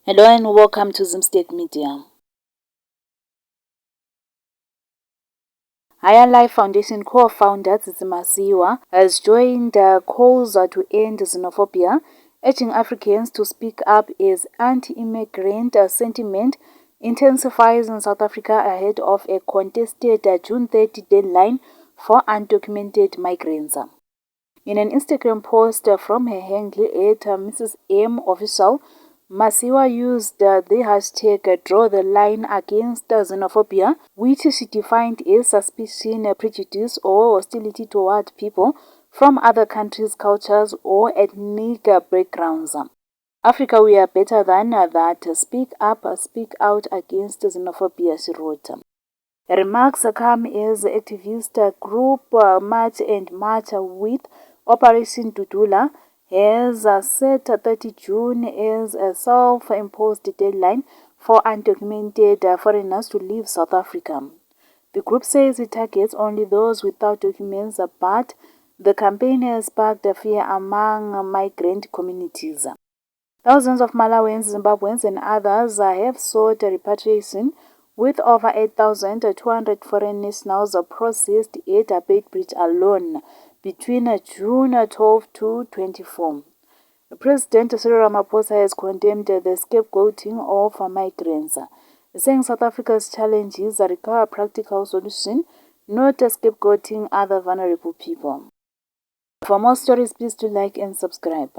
Hello and welcome to Zimstek Media. Higher Life Foundation co-founder Tsitsi Masiyiwa has joined calls to end xenophobia, urging Africans to speak up as anti-immigrant sentiment intensifies in South Africa ahead of a contested June 30 deadline for undocumented migrants. In an Instagram post from her handle at Mrs. M Official, Masiyiwa used the hashtag Draw the Line Against Xenophobia, which she defined as suspicion, prejudice, or hostility toward people from other countries, cultures, or ethnic backgrounds. Africa, we are better than that. Speak up, speak out against xenophobia, she wrote. Her remarks come as activist group March and March with Operation Dudula has set 30 June as a self-imposed deadline for undocumented foreigners to leave South Africa. The group says it targets only those without documents, but the campaign has sparked fear among migrant communities. Thousands of Malawians, Zimbabweans, and others have sought repatriation, with over 8,200 foreign nationals processed at Beitbridge alone between June 12 to 24. President Cyril Ramaphosa has condemned the scapegoating of migrants, saying South Africa's challenges require practical solutions, not scapegoating other vulnerable people. For more stories, please do like and subscribe.